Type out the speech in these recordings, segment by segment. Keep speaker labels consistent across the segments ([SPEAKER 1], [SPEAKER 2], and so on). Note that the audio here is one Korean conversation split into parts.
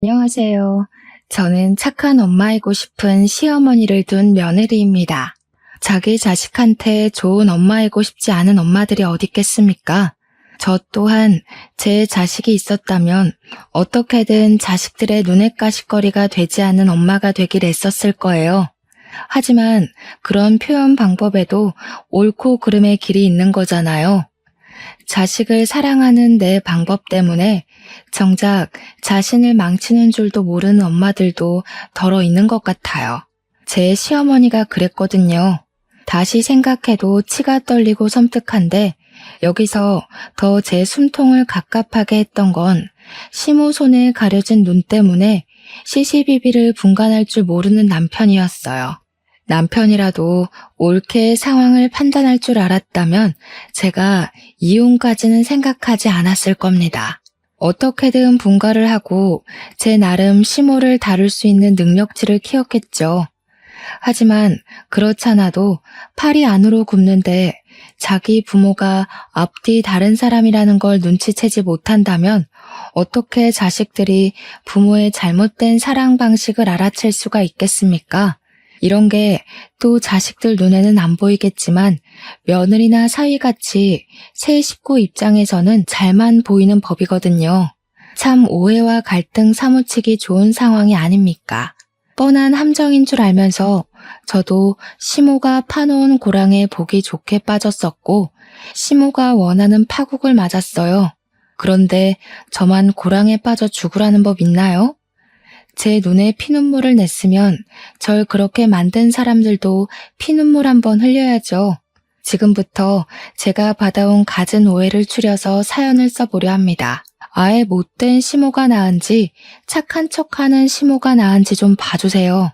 [SPEAKER 1] 안녕하세요. 저는 착한 엄마이고 싶은 시어머니를 둔 며느리입니다. 자기 자식한테 좋은 엄마이고 싶지 않은 엄마들이 어디 있겠습니까? 저 또한 제 자식이 있었다면 어떻게든 자식들의 눈엣 가시거리가 되지 않는 엄마가 되길 애썼을 거예요. 하지만 그런 표현 방법에도 옳고 그름의 길이 있는 거잖아요. 자식을 사랑하는 내 방법 때문에 정작 자신을 망치는 줄도 모르는 엄마들도 덜어 있는 것 같아요. 제 시어머니가 그랬거든요. 다시 생각해도 치가 떨리고 섬뜩한데 여기서 더 제 숨통을 갑갑하게 했던 건 시모 손에 가려진 눈 때문에 시시비비를 분간할 줄 모르는 남편이었어요. 남편이라도 옳게 상황을 판단할 줄 알았다면 제가 이혼까지는 생각하지 않았을 겁니다. 어떻게든 분가를 하고 제 나름 시모를 다룰 수 있는 능력치를 키웠겠죠. 하지만 그렇잖아도 팔이 안으로 굽는데 자기 부모가 앞뒤 다른 사람이라는 걸 눈치채지 못한다면 어떻게 자식들이 부모의 잘못된 사랑 방식을 알아챌 수가 있겠습니까? 이런 게 또 자식들 눈에는 안 보이겠지만 며느리나 사위같이 새 식구 입장에서는 잘만 보이는 법이거든요. 참 오해와 갈등 사무치기 좋은 상황이 아닙니까? 뻔한 함정인 줄 알면서 저도 시모가 파놓은 고랑에 보기 좋게 빠졌었고 시모가 원하는 파국을 맞았어요. 그런데 저만 고랑에 빠져 죽으라는 법 있나요? 제 눈에 피눈물을 냈으면 절 그렇게 만든 사람들도 피눈물 한번 흘려야죠. 지금부터 제가 받아온 갖은 오해를 추려서 사연을 써보려 합니다. 아예 못된 시모가 나은지 착한 척하는 시모가 나은지 좀 봐주세요.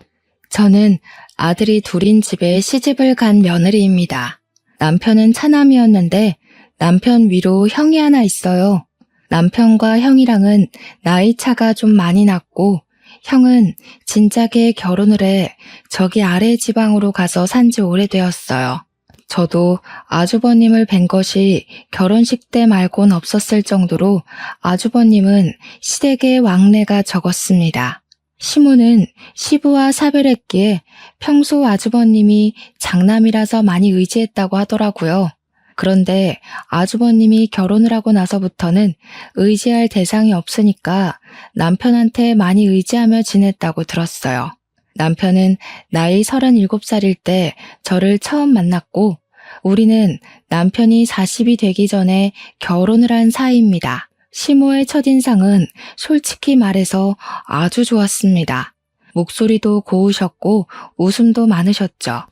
[SPEAKER 1] 저는 아들이 둘인 집에 시집을 간 며느리입니다. 남편은 차남이었는데 남편 위로 형이 하나 있어요. 남편과 형이랑은 나이 차가 좀 많이 났고 형은 진작에 결혼을 해 저기 아래 지방으로 가서 산지 오래되었어요. 저도 아주버님을 뵌 것이 결혼식 때 말곤 없었을 정도로 아주버님은 시댁의 왕래가 적었습니다. 시모는 시부와 사별했기에 평소 아주버님이 장남이라서 많이 의지했다고 하더라고요. 그런데 아주버님이 결혼을 하고 나서부터는 의지할 대상이 없으니까 남편한테 많이 의지하며 지냈다고 들었어요. 남편은 나이 37살일 때 저를 처음 만났고 우리는 남편이 40이 되기 전에 결혼을 한 사이입니다. 시모의 첫인상은 솔직히 말해서 아주 좋았습니다. 목소리도 고우셨고 웃음도 많으셨죠.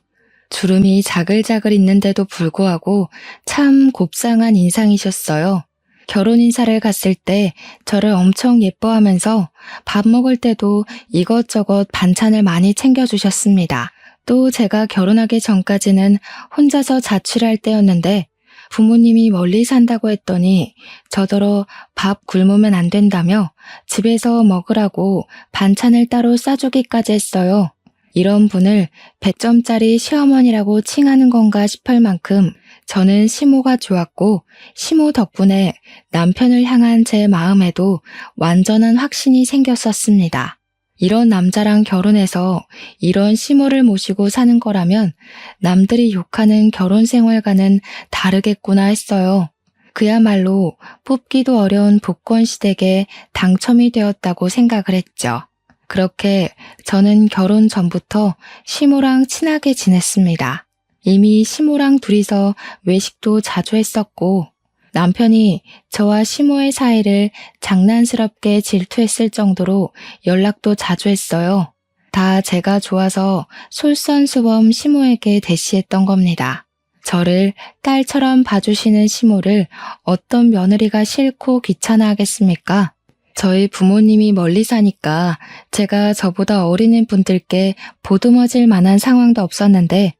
[SPEAKER 1] 주름이 자글자글 있는데도 불구하고 참 곱상한 인상이셨어요. 결혼 인사를 갔을 때 저를 엄청 예뻐하면서 밥 먹을 때도 이것저것 반찬을 많이 챙겨주셨습니다. 또 제가 결혼하기 전까지는 혼자서 자취를 할 때였는데 부모님이 멀리 산다고 했더니 저더러 밥 굶으면 안 된다며 집에서 먹으라고 반찬을 따로 싸주기까지 했어요. 이런 분을 100점짜리 시어머니라고 칭하는 건가 싶을 만큼 저는 시모가 좋았고 시모 덕분에 남편을 향한 제 마음에도 완전한 확신이 생겼었습니다. 이런 남자랑 결혼해서 이런 시모를 모시고 사는 거라면 남들이 욕하는 결혼 생활과는 다르겠구나 했어요. 그야말로 뽑기도 어려운 복권 시댁에 당첨이 되었다고 생각을 했죠. 그렇게 저는 결혼 전부터 시모랑 친하게 지냈습니다. 이미 시모랑 둘이서 외식도 자주 했었고 남편이 저와 시모의 사이를 장난스럽게 질투했을 정도로 연락도 자주 했어요. 다 제가 좋아서 솔선수범 시모에게 대시했던 겁니다. 저를 딸처럼 봐주시는 시모를 어떤 며느리가 싫고 귀찮아하겠습니까? 저희 부모님이 멀리 사니까 제가 저보다 어린 분들께 보듬어질 만한 상황도 없었는데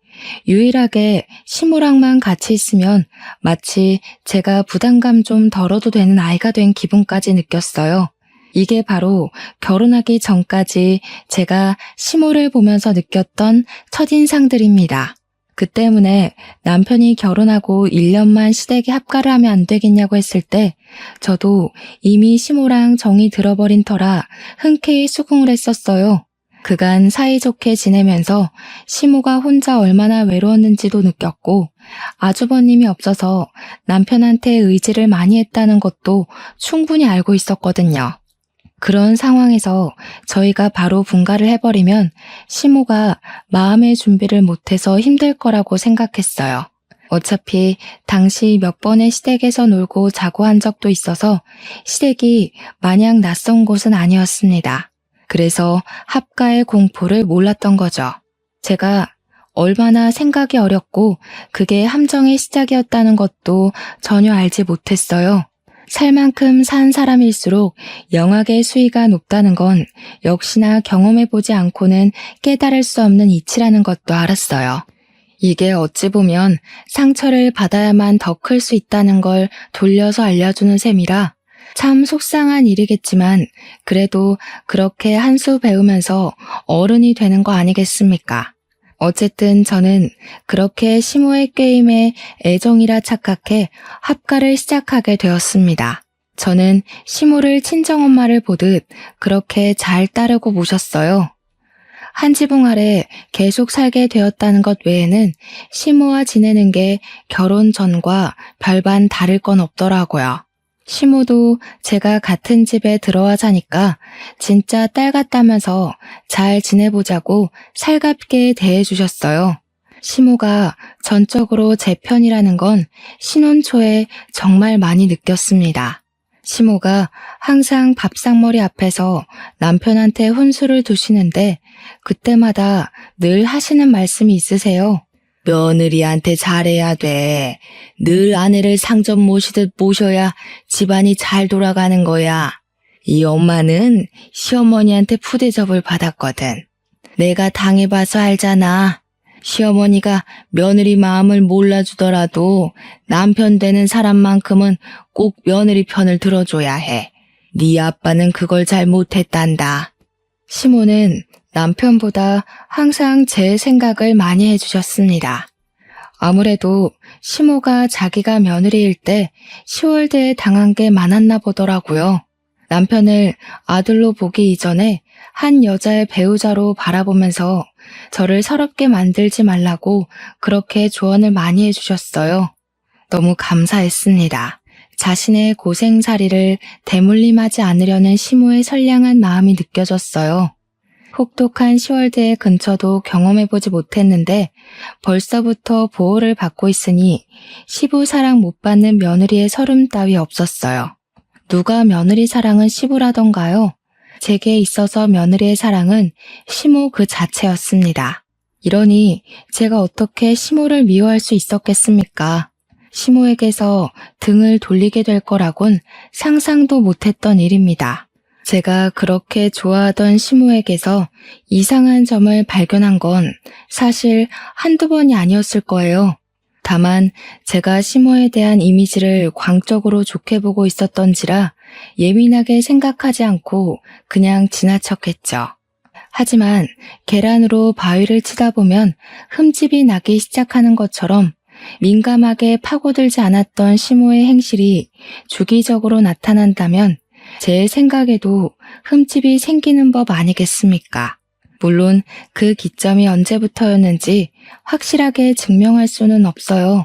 [SPEAKER 1] 유일하게 시모랑만 같이 있으면 마치 제가 부담감 좀 덜어도 되는 아이가 된 기분까지 느꼈어요. 이게 바로 결혼하기 전까지 제가 시모를 보면서 느꼈던 첫인상들입니다. 그 때문에 남편이 결혼하고 1년만 시댁에 합가를 하면 안 되겠냐고 했을 때 저도 이미 시모랑 정이 들어버린 터라 흔쾌히 수긍을 했었어요. 그간 사이좋게 지내면서 시모가 혼자 얼마나 외로웠는지도 느꼈고 아주버님이 없어서 남편한테 의지를 많이 했다는 것도 충분히 알고 있었거든요. 그런 상황에서 저희가 바로 분가를 해버리면 시모가 마음의 준비를 못해서 힘들 거라고 생각했어요. 어차피 당시 몇 번의 시댁에서 놀고 자고 한 적도 있어서 시댁이 마냥 낯선 곳은 아니었습니다. 그래서 합가의 공포를 몰랐던 거죠. 제가 얼마나 생각이 어렵고 그게 함정의 시작이었다는 것도 전혀 알지 못했어요. 살 만큼 산 사람일수록 영악의 수위가 높다는 건 역시나 경험해보지 않고는 깨달을 수 없는 이치라는 것도 알았어요. 이게 어찌 보면 상처를 받아야만 더 클 수 있다는 걸 돌려서 알려주는 셈이라 참 속상한 일이겠지만 그래도 그렇게 한 수 배우면서 어른이 되는 거 아니겠습니까? 어쨌든 저는 그렇게 시모의 게임에 애정이라 착각해 합가를 시작하게 되었습니다. 저는 시모를 친정엄마를 보듯 그렇게 잘 따르고 모셨어요. 한 지붕 아래 계속 살게 되었다는 것 외에는 시모와 지내는 게 결혼 전과 별반 다를 건 없더라고요. 시모도 제가 같은 집에 들어와 자니까 진짜 딸 같다면서 잘 지내보자고 살갑게 대해주셨어요. 시모가 전적으로 제 편이라는 건 신혼 초에 정말 많이 느꼈습니다. 시모가 항상 밥상머리 앞에서 남편한테 혼수를 두시는데 그때마다 늘 하시는 말씀이 있으세요. 며느리한테 잘해야 돼. 늘 아내를 상점 모시듯 모셔야 집안이 잘 돌아가는 거야. 이 엄마는 시어머니한테 푸대접을 받았거든. 내가 당해봐서 알잖아. 시어머니가 며느리 마음을 몰라주더라도 남편 되는 사람만큼은 꼭 며느리 편을 들어줘야 해. 네 아빠는 그걸 잘 못했단다. 시모는 남편보다 항상 제 생각을 많이 해주셨습니다. 아무래도 시모가 자기가 며느리일 때 10월대에 당한 게 많았나 보더라고요. 남편을 아들로 보기 이전에 한 여자의 배우자로 바라보면서 저를 서럽게 만들지 말라고 그렇게 조언을 많이 해주셨어요. 너무 감사했습니다. 자신의 고생살이를 대물림하지 않으려는 시모의 선량한 마음이 느껴졌어요. 혹독한 10월대의 근처도 경험해보지 못했는데 벌써부터 보호를 받고 있으니 시부 사랑 못 받는 며느리의 서름 따위 없었어요. 누가 며느리 사랑은 시부라던가요? 제게 있어서 며느리의 사랑은 시모 그 자체였습니다. 이러니 제가 어떻게 시모를 미워할 수 있었겠습니까? 시모에게서 등을 돌리게 될 거라곤 상상도 못했던 일입니다. 제가 그렇게 좋아하던 시모에게서 이상한 점을 발견한 건 사실 한두 번이 아니었을 거예요. 다만 제가 시모에 대한 이미지를 광적으로 좋게 보고 있었던지라 예민하게 생각하지 않고 그냥 지나쳤겠죠. 하지만 계란으로 바위를 치다 보면 흠집이 나기 시작하는 것처럼 민감하게 파고들지 않았던 시모의 행실이 주기적으로 나타난다면 제 생각에도 흠집이 생기는 법 아니겠습니까? 물론 그 기점이 언제부터였는지 확실하게 증명할 수는 없어요.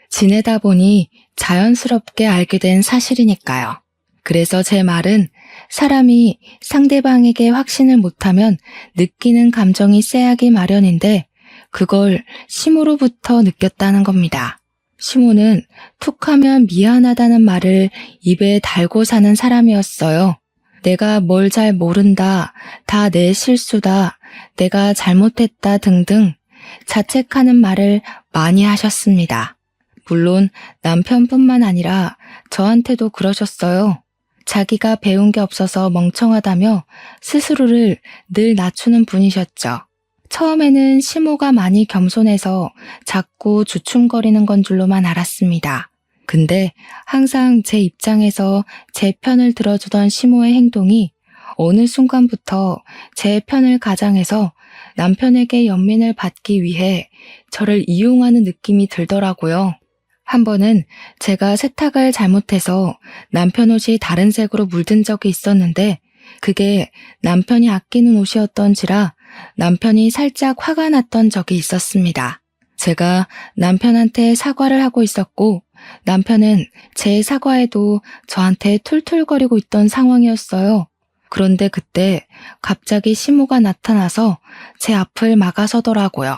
[SPEAKER 1] 지내다 보니 자연스럽게 알게 된 사실이니까요. 그래서 제 말은 사람이 상대방에게 확신을 못하면 느끼는 감정이 쎄하기 마련인데 그걸 시모로부터 느꼈다는 겁니다. 시모는 툭하면 미안하다는 말을 입에 달고 사는 사람이었어요. 내가 뭘 잘 모른다, 다 내 실수다, 내가 잘못했다 등등 자책하는 말을 많이 하셨습니다. 물론 남편뿐만 아니라 저한테도 그러셨어요. 자기가 배운 게 없어서 멍청하다며 스스로를 늘 낮추는 분이셨죠. 처음에는 시모가 많이 겸손해서 자꾸 주춤거리는 건 줄로만 알았습니다. 근데 항상 제 입장에서 제 편을 들어주던 시모의 행동이 어느 순간부터 제 편을 가장해서 남편에게 연민을 받기 위해 저를 이용하는 느낌이 들더라고요. 한 번은 제가 세탁을 잘못해서 남편 옷이 다른 색으로 물든 적이 있었는데 그게 남편이 아끼는 옷이었던지라 남편이 살짝 화가 났던 적이 있었습니다. 제가 남편한테 사과를 하고 있었고 남편은 제 사과에도 저한테 툴툴거리고 있던 상황이었어요. 그런데 그때 갑자기 시모가 나타나서 제 앞을 막아서더라고요.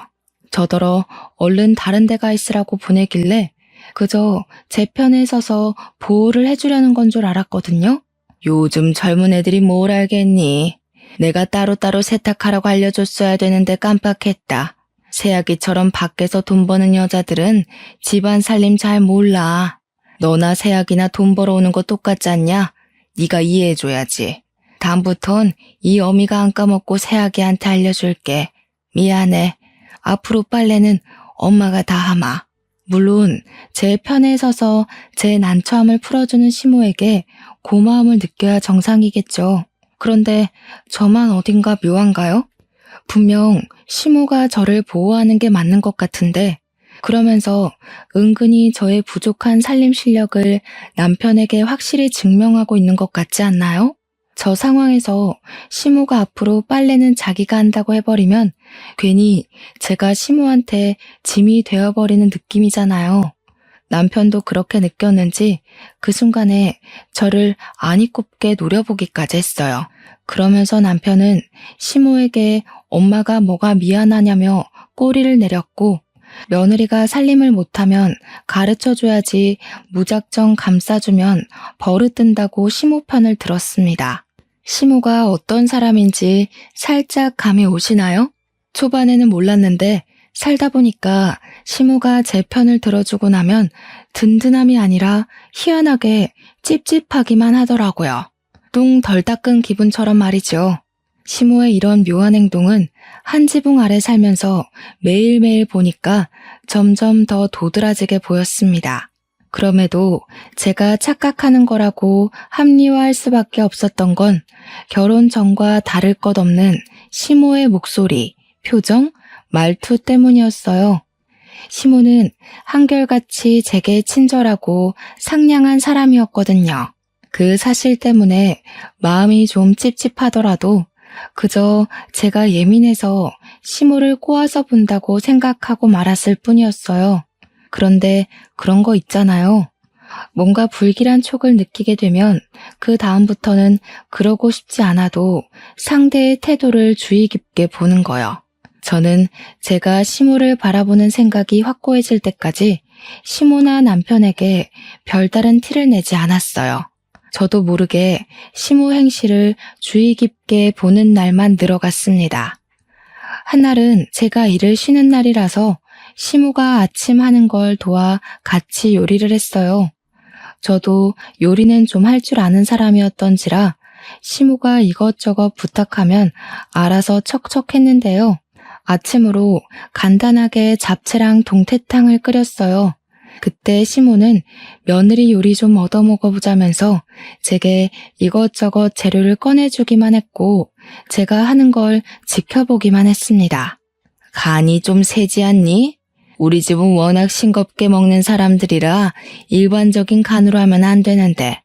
[SPEAKER 1] 저더러 얼른 다른 데 가 있으라고 보내길래 그저 제 편에 서서 보호를 해주려는 건 줄 알았거든요. 요즘 젊은 애들이 뭘 알겠니? 내가 따로따로 세탁하라고 알려줬어야 되는데 깜빡했다. 새아기처럼 밖에서 돈 버는 여자들은 집안 살림 잘 몰라. 너나 새아기나 돈 벌어오는 거 똑같지 않냐? 네가 이해해줘야지. 다음부턴 이 어미가 안 까먹고 새아기한테 알려줄게. 미안해. 앞으로 빨래는 엄마가 다 하마. 물론 제 편에 서서 제 난처함을 풀어주는 시모에게 고마움을 느껴야 정상이겠죠. 그런데 저만 어딘가 묘한가요? 분명 시모가 저를 보호하는 게 맞는 것 같은데 그러면서 은근히 저의 부족한 살림 실력을 남편에게 확실히 증명하고 있는 것 같지 않나요? 저 상황에서 시모가 앞으로 빨래는 자기가 한다고 해버리면 괜히 제가 시모한테 짐이 되어버리는 느낌이잖아요. 남편도 그렇게 느꼈는지 그 순간에 저를 아니 꼽게 노려보기까지 했어요. 그러면서 남편은 시모에게 엄마가 뭐가 미안하냐며 꼬리를 내렸고 며느리가 살림을 못하면 가르쳐줘야지 무작정 감싸주면 버릇든다고 시모 편을 들었습니다. 시모가 어떤 사람인지 살짝 감이 오시나요? 초반에는 몰랐는데 살다 보니까 시모가 제 편을 들어주고 나면 든든함이 아니라 희한하게 찝찝하기만 하더라고요. 똥 덜 닦은 기분처럼 말이죠. 시모의 이런 묘한 행동은 한 지붕 아래 살면서 매일매일 보니까 점점 더 도드라지게 보였습니다. 그럼에도 제가 착각하는 거라고 합리화할 수밖에 없었던 건 결혼 전과 다를 것 없는 시모의 목소리, 표정, 말투 때문이었어요. 시모는 한결같이 제게 친절하고 상냥한 사람이었거든요. 그 사실 때문에 마음이 좀 찝찝하더라도 그저 제가 예민해서 시모를 꼬아서 본다고 생각하고 말았을 뿐이었어요. 그런데 그런 거 있잖아요. 뭔가 불길한 촉을 느끼게 되면 그 다음부터는 그러고 싶지 않아도 상대의 태도를 주의 깊게 보는 거요. 저는 제가 시모를 바라보는 생각이 확고해질 때까지 시모나 남편에게 별다른 티를 내지 않았어요. 저도 모르게 시모 행실을 주의 깊게 보는 날만 늘어갔습니다. 한날은 제가 일을 쉬는 날이라서 시모가 아침 하는 걸 도와 같이 요리를 했어요. 저도 요리는 좀 할 줄 아는 사람이었던지라 시모가 이것저것 부탁하면 알아서 척척했는데요. 아침으로 간단하게 잡채랑 동태탕을 끓였어요. 그때 시모는 며느리 요리 좀 얻어먹어보자면서 제게 이것저것 재료를 꺼내주기만 했고 제가 하는 걸 지켜보기만 했습니다. 간이 좀 세지 않니? 우리 집은 워낙 싱겁게 먹는 사람들이라 일반적인 간으로 하면 안 되는데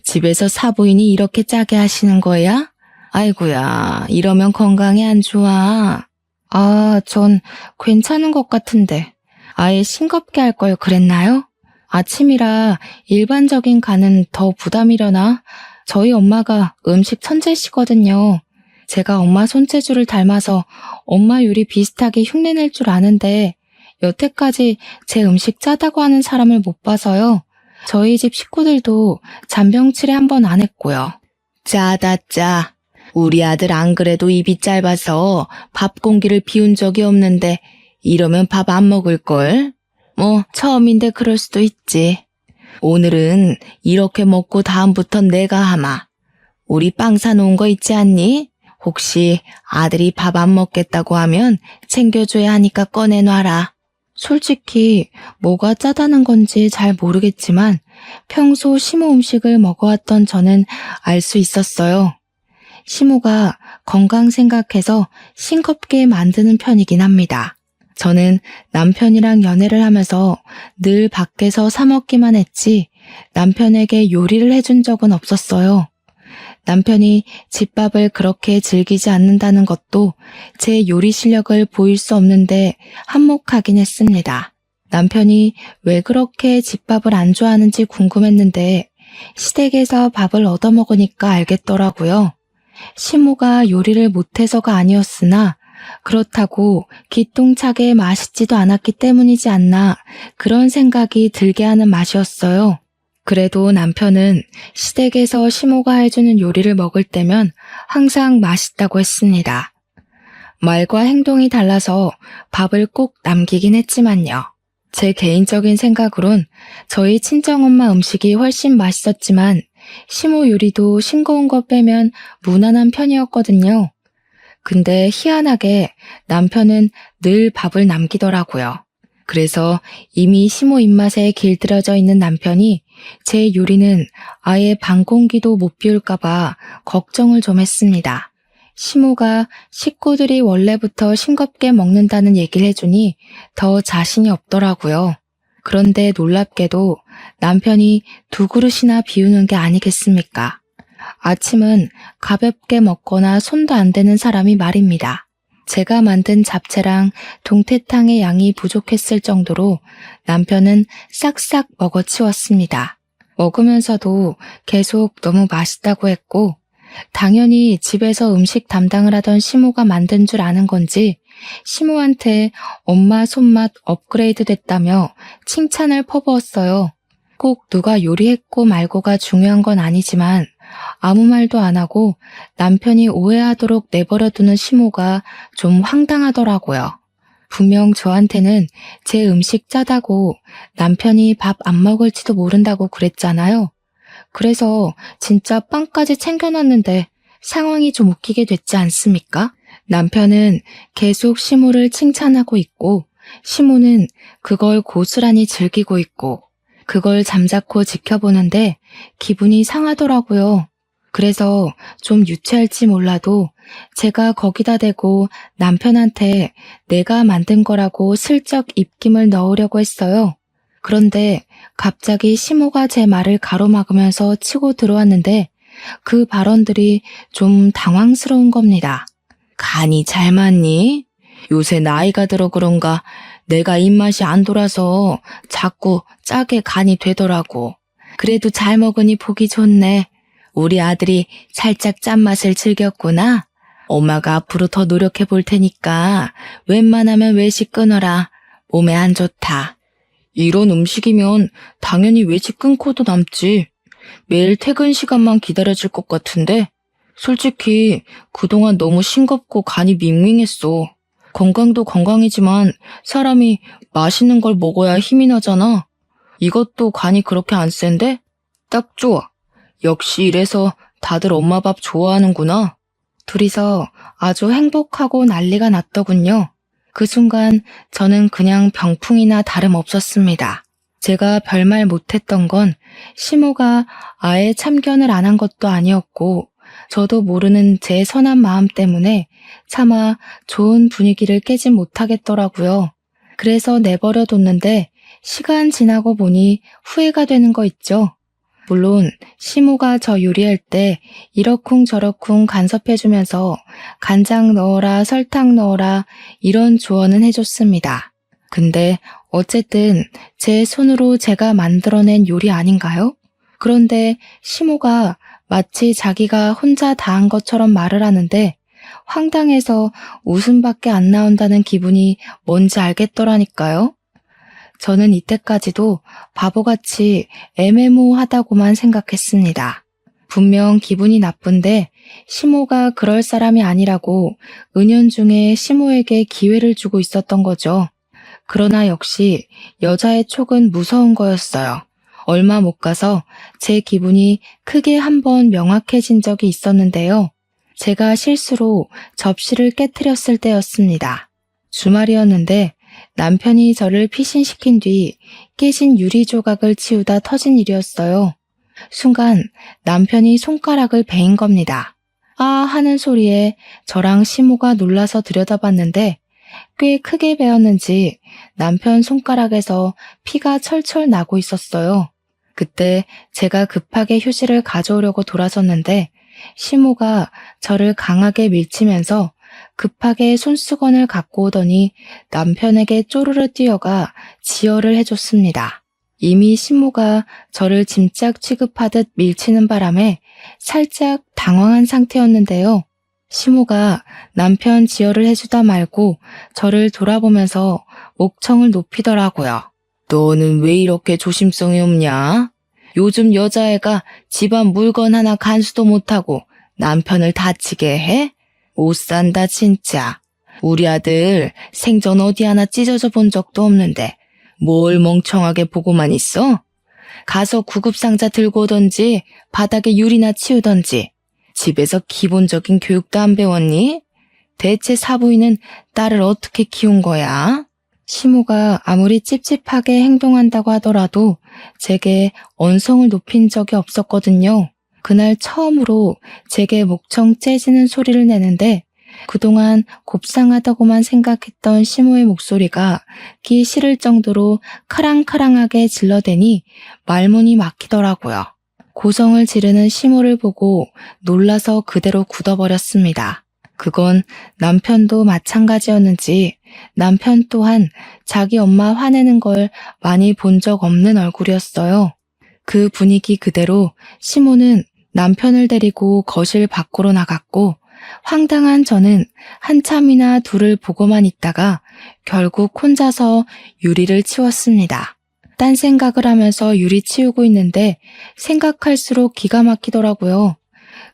[SPEAKER 1] 집에서 사부인이 이렇게 짜게 하시는 거야? 아이고야, 이러면 건강에 안 좋아. 전 괜찮은 것 같은데 아예 싱겁게 할 걸 그랬나요? 아침이라 일반적인 간은 더 부담이려나? 저희 엄마가 음식 천재시거든요. 제가 엄마 손재주를 닮아서 엄마 요리 비슷하게 흉내낼 줄 아는데 여태까지 제 음식 짜다고 하는 사람을 못 봐서요. 저희 집 식구들도 잔병치레 한 번 안 했고요. 짜다 짜. 우리 아들 안 그래도 입이 짧아서 밥 공기를 비운 적이 없는데 이러면 밥 안 먹을걸? 뭐 처음인데 그럴 수도 있지. 오늘은 이렇게 먹고 다음부턴 내가 하마. 우리 빵 사놓은 거 있지 않니? 혹시 아들이 밥 안 먹겠다고 하면 챙겨줘야 하니까 꺼내놔라. 솔직히 뭐가 짜다는 건지 잘 모르겠지만 평소 시모 음식을 먹어왔던 저는 알 수 있었어요. 시모가 건강 생각해서 싱겁게 만드는 편이긴 합니다. 저는 남편이랑 연애를 하면서 늘 밖에서 사 먹기만 했지 남편에게 요리를 해준 적은 없었어요. 남편이 집밥을 그렇게 즐기지 않는다는 것도 제 요리 실력을 보일 수 없는데 한몫하긴 했습니다. 남편이 왜 그렇게 집밥을 안 좋아하는지 궁금했는데 시댁에서 밥을 얻어먹으니까 알겠더라고요. 시모가 요리를 못해서가 아니었으나 그렇다고 기똥차게 맛있지도 않았기 때문이지 않나 그런 생각이 들게 하는 맛이었어요. 그래도 남편은 시댁에서 시모가 해주는 요리를 먹을 때면 항상 맛있다고 했습니다. 말과 행동이 달라서 밥을 꼭 남기긴 했지만요. 제 개인적인 생각으론 저희 친정엄마 음식이 훨씬 맛있었지만 시모 요리도 싱거운 거 빼면 무난한 편이었거든요. 근데 희한하게 남편은 늘 밥을 남기더라고요. 그래서 이미 시모 입맛에 길들여져 있는 남편이 제 요리는 아예 반 공기도 못 비울까봐 걱정을 좀 했습니다. 시모가 식구들이 원래부터 싱겁게 먹는다는 얘기를 해주니 더 자신이 없더라고요. 그런데 놀랍게도 남편이 2그릇이나 비우는 게 아니겠습니까? 아침은 가볍게 먹거나 손도 안 대는 사람이 말입니다. 제가 만든 잡채랑 동태탕의 양이 부족했을 정도로 남편은 싹싹 먹어치웠습니다. 먹으면서도 계속 너무 맛있다고 했고 당연히 집에서 음식 담당을 하던 시모가 만든 줄 아는 건지 시모한테 엄마 손맛 업그레이드 됐다며 칭찬을 퍼부었어요. 꼭 누가 요리했고 말고가 중요한 건 아니지만 아무 말도 안 하고 남편이 오해하도록 내버려두는 시모가 좀 황당하더라고요. 분명 저한테는 제 음식 짜다고 남편이 밥 안 먹을지도 모른다고 그랬잖아요. 그래서 진짜 빵까지 챙겨놨는데 상황이 좀 웃기게 됐지 않습니까? 남편은 계속 시모를 칭찬하고 있고 시모는 그걸 고스란히 즐기고 있고 그걸 잠자코 지켜보는데 기분이 상하더라고요. 그래서 좀 유치할지 몰라도 제가 거기다 대고 남편한테 내가 만든 거라고 슬쩍 입김을 넣으려고 했어요. 그런데 갑자기 시모가 제 말을 가로막으면서 치고 들어왔는데 그 발언들이 좀 당황스러운 겁니다. 간이 잘 맞니? 요새 나이가 들어 그런가 내가 입맛이 안 돌아서 자꾸 짜게 간이 되더라고. 그래도 잘 먹으니 보기 좋네. 우리 아들이 살짝 짠맛을 즐겼구나. 엄마가 앞으로 더 노력해 볼 테니까 웬만하면 외식 끊어라. 몸에 안 좋다. 이런 음식이면 당연히 외식 끊고도 남지. 매일 퇴근 시간만 기다려질 것 같은데 솔직히 그동안 너무 싱겁고 간이 밍밍했어. 건강도 건강이지만 사람이 맛있는 걸 먹어야 힘이 나잖아. 이것도 간이 그렇게 안 센데? 딱 좋아. 역시 이래서 다들 엄마 밥 좋아하는구나. 둘이서 아주 행복하고 난리가 났더군요. 그 순간 저는 그냥 병풍이나 다름없었습니다. 제가 별말 못했던 건 시모가 아예 참견을 안 한 것도 아니었고 저도 모르는 제 선한 마음 때문에 차마 좋은 분위기를 깨진 못하겠더라고요. 그래서 내버려뒀는데 시간 지나고 보니 후회가 되는 거 있죠. 물론 시모가 저 요리할 때 이러쿵저러쿵 간섭해주면서 간장 넣어라 설탕 넣어라 이런 조언은 해줬습니다. 근데 어쨌든 제 손으로 제가 만들어낸 요리 아닌가요? 그런데 시모가 마치 자기가 혼자 다 한 것처럼 말을 하는데 황당해서 웃음밖에 안 나온다는 기분이 뭔지 알겠더라니까요. 저는 이때까지도 바보같이 애매모호하다고만 생각했습니다. 분명 기분이 나쁜데 시모가 그럴 사람이 아니라고 은연중에 시모에게 기회를 주고 있었던 거죠. 그러나 역시 여자의 촉은 무서운 거였어요. 얼마 못 가서 제 기분이 크게 한번 명확해진 적이 있었는데요. 제가 실수로 접시를 깨트렸을 때였습니다. 주말이었는데 남편이 저를 피신시킨 뒤 깨진 유리 조각을 치우다 터진 일이었어요. 순간 남편이 손가락을 베인 겁니다. 아 하는 소리에 저랑 시모가 놀라서 들여다봤는데 꽤 크게 베었는지 남편 손가락에서 피가 철철 나고 있었어요. 그때 제가 급하게 휴지를 가져오려고 돌아섰는데 시모가 저를 강하게 밀치면서 급하게 손수건을 갖고 오더니 남편에게 쪼르르 뛰어가 지혈을 해줬습니다. 이미 시모가 저를 짐짝 취급하듯 밀치는 바람에 살짝 당황한 상태였는데요. 시모가 남편 지혈을 해주다 말고 저를 돌아보면서 목청을 높이더라고요. 너는 왜 이렇게 조심성이 없냐? 요즘 여자애가 집안 물건 하나 간수도 못하고 남편을 다치게 해? 못 산다 진짜. 우리 아들 생전 어디 하나 찢어져 본 적도 없는데 뭘 멍청하게 보고만 있어? 가서 구급상자 들고 오던지 바닥에 유리나 치우던지 집에서 기본적인 교육도 안 배웠니? 대체 사부인은 딸을 어떻게 키운 거야? 시모가 아무리 찝찝하게 행동한다고 하더라도 제게 언성을 높인 적이 없었거든요. 그날 처음으로 제게 목청 째지는 소리를 내는데 그동안 곱상하다고만 생각했던 시모의 목소리가 귀 시릴 정도로 카랑카랑하게 질러대니 말문이 막히더라고요. 고성을 지르는 시모를 보고 놀라서 그대로 굳어버렸습니다. 그건 남편도 마찬가지였는지 남편 또한 자기 엄마 화내는 걸 많이 본 적 없는 얼굴이었어요. 그 분위기 그대로 시모는 남편을 데리고 거실 밖으로 나갔고 황당한 저는 한참이나 둘을 보고만 있다가 결국 혼자서 유리를 치웠습니다. 딴 생각을 하면서 유리 치우고 있는데 생각할수록 기가 막히더라고요.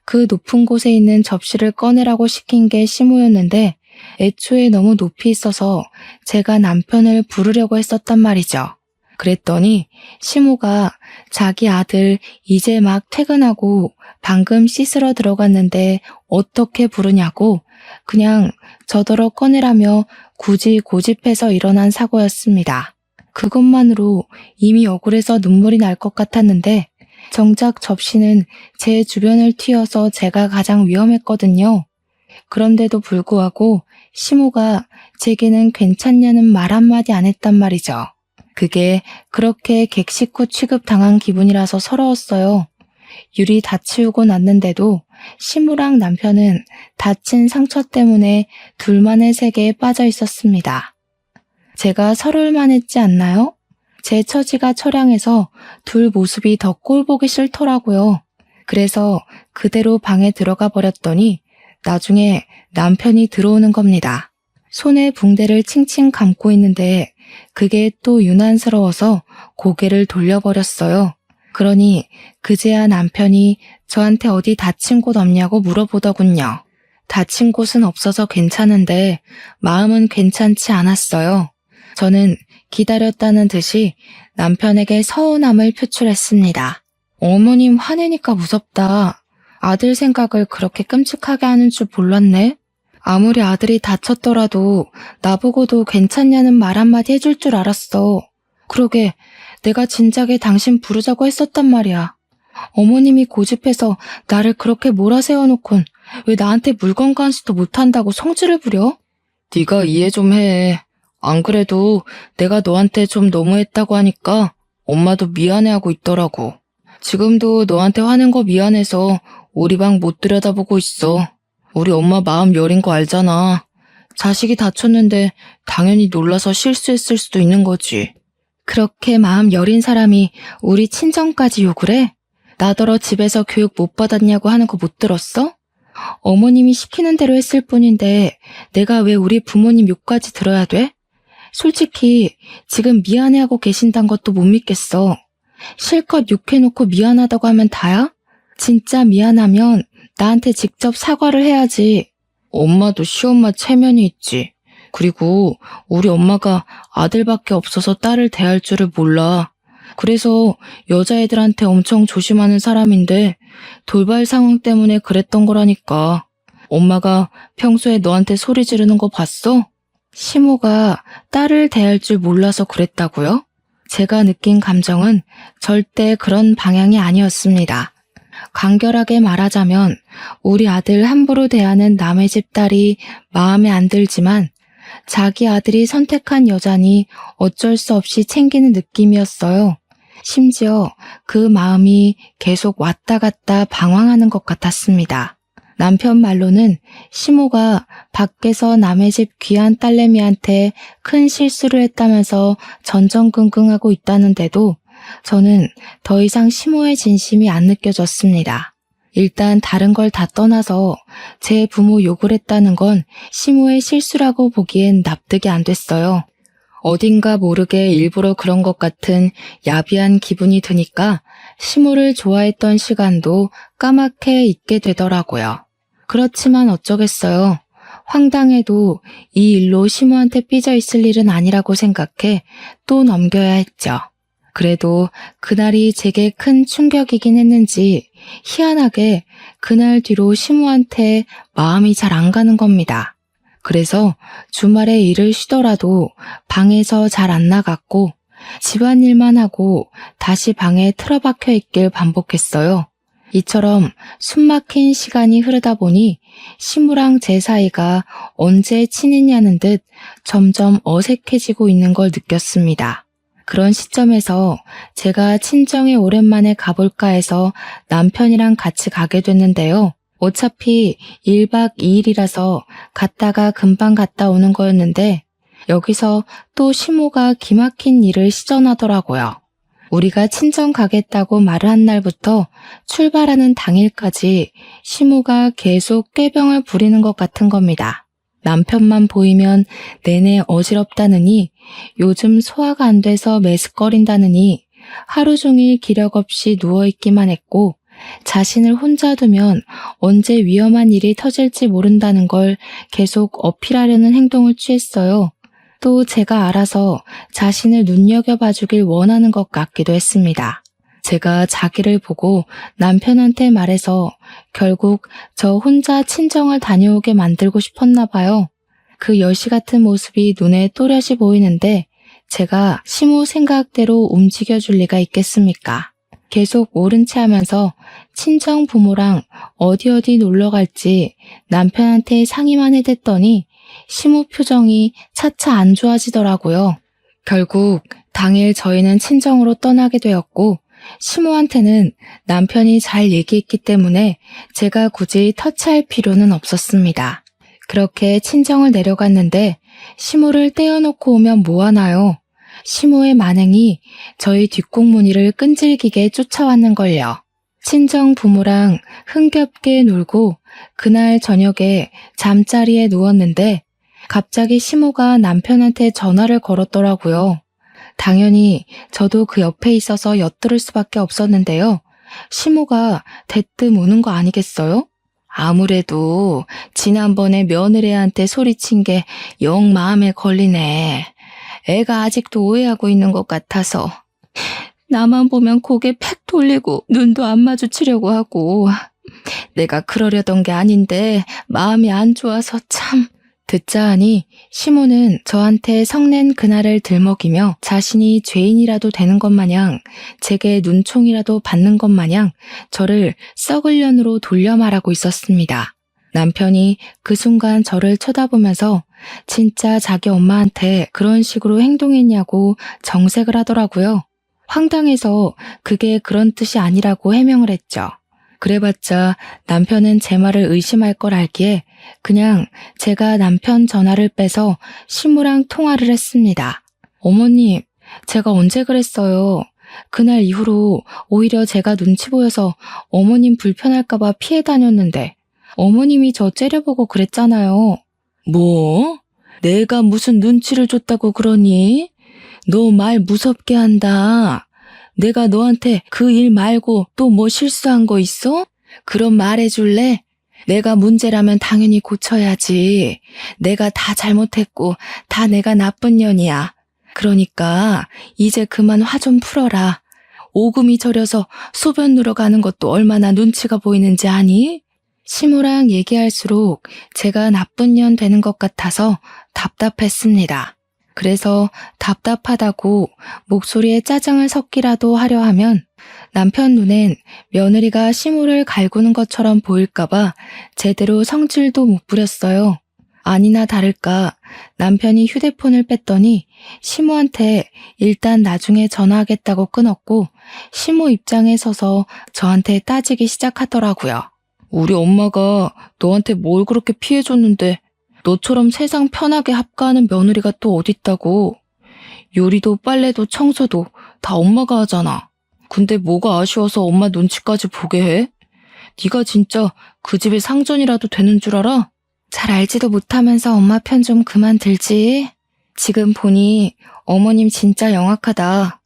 [SPEAKER 1] 그 높은 곳에 있는 접시를 꺼내라고 시킨 게 시모였는데 애초에 너무 높이 있어서 제가 남편을 부르려고 했었단 말이죠. 그랬더니 시모가 자기 아들 이제 막 퇴근하고 방금 씻으러 들어갔는데 어떻게 부르냐고 그냥 저더러 꺼내라며 굳이 고집해서 일어난 사고였습니다. 그것만으로 이미 억울해서 눈물이 날 것 같았는데 정작 접시는 제 주변을 튀어서 제가 가장 위험했거든요. 그런데도 불구하고 시모가 제게는 괜찮냐는 말 한마디 안 했단 말이죠. 그게 그렇게 객식후 취급당한 기분이라서 서러웠어요. 유리 다 치우고 났는데도 시모랑 남편은 다친 상처 때문에 둘만의 세계에 빠져 있었습니다. 제가 서러울 만했지 않나요? 제 처지가 처량해서 둘 모습이 더 꼴보기 싫더라고요. 그래서 그대로 방에 들어가 버렸더니 나중에 남편이 들어오는 겁니다. 손에 붕대를 칭칭 감고 있는데 그게 또 유난스러워서 고개를 돌려버렸어요. 그러니 그제야 남편이 저한테 어디 다친 곳 없냐고 물어보더군요. 다친 곳은 없어서 괜찮은데 마음은 괜찮지 않았어요. 저는 기다렸다는 듯이 남편에게 서운함을 표출했습니다. 어머님 화내니까 무섭다. 아들 생각을 그렇게 끔찍하게 하는 줄 몰랐네. 아무리 아들이 다쳤더라도 나보고도 괜찮냐는 말 한마디 해줄 줄 알았어. 그러게 내가 진작에 당신 부르자고 했었단 말이야. 어머님이 고집해서 나를 그렇게 몰아세워놓곤 왜 나한테 물건 간수도 못한다고 성질을 부려? 네가 이해 좀 해. 안 그래도 내가 너한테 좀 너무했다고 하니까 엄마도 미안해하고 있더라고. 지금도 너한테 화낸 거 미안해서 우리 방 못 들여다보고 있어. 우리 엄마 마음 여린 거 알잖아. 자식이 다쳤는데 당연히 놀라서 실수했을 수도 있는 거지. 그렇게 마음 여린 사람이 우리 친정까지 욕을 해? 나더러 집에서 교육 못 받았냐고 하는 거 못 들었어? 어머님이 시키는 대로 했을 뿐인데 내가 왜 우리 부모님 욕까지 들어야 돼? 솔직히 지금 미안해하고 계신단 것도 못 믿겠어. 실컷 욕해놓고 미안하다고 하면 다야? 진짜 미안하면 나한테 직접 사과를 해야지. 엄마도 시엄마 체면이 있지. 그리고 우리 엄마가 아들밖에 없어서 딸을 대할 줄을 몰라. 그래서 여자애들한테 엄청 조심하는 사람인데 돌발 상황 때문에 그랬던 거라니까. 엄마가 평소에 너한테 소리 지르는 거 봤어? 시모가 딸을 대할 줄 몰라서 그랬다고요? 제가 느낀 감정은 절대 그런 방향이 아니었습니다. 간결하게 말하자면 우리 아들 함부로 대하는 남의 집 딸이 마음에 안 들지만 자기 아들이 선택한 여자니 어쩔 수 없이 챙기는 느낌이었어요. 심지어 그 마음이 계속 왔다 갔다 방황하는 것 같았습니다. 남편 말로는 시모가 밖에서 남의 집 귀한 딸내미한테 큰 실수를 했다면서 전전긍긍하고 있다는데도 저는 더 이상 시모의 진심이 안 느껴졌습니다. 일단 다른 걸 다 떠나서 제 부모 욕을 했다는 건 시모의 실수라고 보기엔 납득이 안 됐어요. 어딘가 모르게 일부러 그런 것 같은 야비한 기분이 드니까 시모를 좋아했던 시간도 까맣게 잊게 되더라고요. 그렇지만 어쩌겠어요. 황당해도 이 일로 시모한테 삐져 있을 일은 아니라고 생각해 또 넘겨야 했죠. 그래도 그날이 제게 큰 충격이긴 했는지 희한하게 그날 뒤로 시모한테 마음이 잘 안 가는 겁니다. 그래서 주말에 일을 쉬더라도 방에서 잘 안 나갔고 집안일만 하고 다시 방에 틀어박혀 있길 반복했어요. 이처럼 숨막힌 시간이 흐르다 보니 시무랑 제 사이가 언제 친했냐는 듯 점점 어색해지고 있는 걸 느꼈습니다. 그런 시점에서 제가 친정에 오랜만에 가볼까 해서 남편이랑 같이 가게 됐는데요. 어차피 1박 2일이라서 갔다가 금방 갔다 오는 거였는데 여기서 또 시모가 기막힌 일을 시전하더라고요. 우리가 친정 가겠다고 말을 한 날부터 출발하는 당일까지 시모가 계속 꾀병을 부리는 것 같은 겁니다. 남편만 보이면 내내 어지럽다느니 요즘 소화가 안 돼서 메스꺼린다느니 하루 종일 기력 없이 누워있기만 했고 자신을 혼자 두면 언제 위험한 일이 터질지 모른다는 걸 계속 어필하려는 행동을 취했어요. 또 제가 알아서 자신을 눈여겨봐주길 원하는 것 같기도 했습니다. 제가 자기를 보고 남편한테 말해서 결국 저 혼자 친정을 다녀오게 만들고 싶었나 봐요. 그 여시 같은 모습이 눈에 또렷이 보이는데 제가 시모 생각대로 움직여줄 리가 있겠습니까? 계속 모른 체 하면서 친정 부모랑 어디 놀러 갈지 남편한테 상의만 해댔더니 시모 표정이 차차 안 좋아지더라고요. 결국 당일 저희는 친정으로 떠나게 되었고 시모한테는 남편이 잘 얘기했기 때문에 제가 굳이 터치할 필요는 없었습니다. 그렇게 친정을 내려갔는데 시모를 떼어놓고 오면 뭐하나요? 시모의 만행이 저희 뒷공무니를 끈질기게 쫓아왔는걸요. 친정 부모랑 흥겹게 놀고 그날 저녁에 잠자리에 누웠는데 갑자기 시모가 남편한테 전화를 걸었더라고요. 당연히 저도 그 옆에 있어서 엿들을 수밖에 없었는데요. 시모가 대뜸 우는 거 아니겠어요? 아무래도 지난번에 며느리한테 소리친 게 영 마음에 걸리네. 애가 아직도 오해하고 있는 것 같아서 나만 보면 고개 팩 돌리고 눈도 안 마주치려고 하고 내가 그러려던 게 아닌데 마음이 안 좋아서 참. 듣자 하니 시모는 저한테 성낸 그날을 들먹이며 자신이 죄인이라도 되는 것 마냥 제게 눈총이라도 받는 것 마냥 저를 썩을 년으로 돌려 말하고 있었습니다. 남편이 그 순간 저를 쳐다보면서 진짜 자기 엄마한테 그런 식으로 행동했냐고 정색을 하더라고요. 황당해서 그게 그런 뜻이 아니라고 해명을 했죠. 그래봤자 남편은 제 말을 의심할 걸 알기에 그냥 제가 남편 전화를 빼서 시무랑 통화를 했습니다. 어머님, 제가 언제 그랬어요? 그날 이후로 오히려 제가 눈치 보여서 어머님 불편할까봐 피해 다녔는데 어머님이 저 째려보고 그랬잖아요. 뭐? 내가 무슨 눈치를 줬다고 그러니? 너 말 무섭게 한다. 내가 너한테 그 일 말고 또 뭐 실수한 거 있어? 그럼 말해줄래? 내가 문제라면 당연히 고쳐야지. 내가 다 잘못했고 다 내가 나쁜 년이야. 그러니까 이제 그만 화 좀 풀어라. 오금이 저려서 소변 누러 가는 것도 얼마나 눈치가 보이는지 아니? 시모랑 얘기할수록 제가 나쁜 년 되는 것 같아서 답답했습니다. 그래서 답답하다고 목소리에 짜증을 섞기라도 하려 하면 남편 눈엔 며느리가 시모를 갈구는 것처럼 보일까봐 제대로 성질도 못 부렸어요. 아니나 다를까 남편이 휴대폰을 뺐더니 시모한테 일단 나중에 전화하겠다고 끊었고 시모 입장에 서서 저한테 따지기 시작하더라고요. 우리 엄마가 너한테 뭘 그렇게 피해줬는데 너처럼 세상 편하게 합가하는 며느리가 또 어딨다고. 요리도 빨래도 청소도 다 엄마가 하잖아. 근데 뭐가 아쉬워서 엄마 눈치까지 보게 해? 네가 진짜 그 집의 상전이라도 되는 줄 알아? 잘 알지도 못하면서 엄마 편 좀 그만 들지. 지금 보니 어머님 진짜 영악하다.